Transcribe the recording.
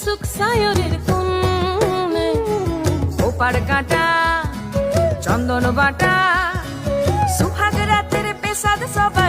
সুখ সায়রের কোণে, ওপার কাটা চন্দন বাটা, সুহাগ রাতের পেশাদ সব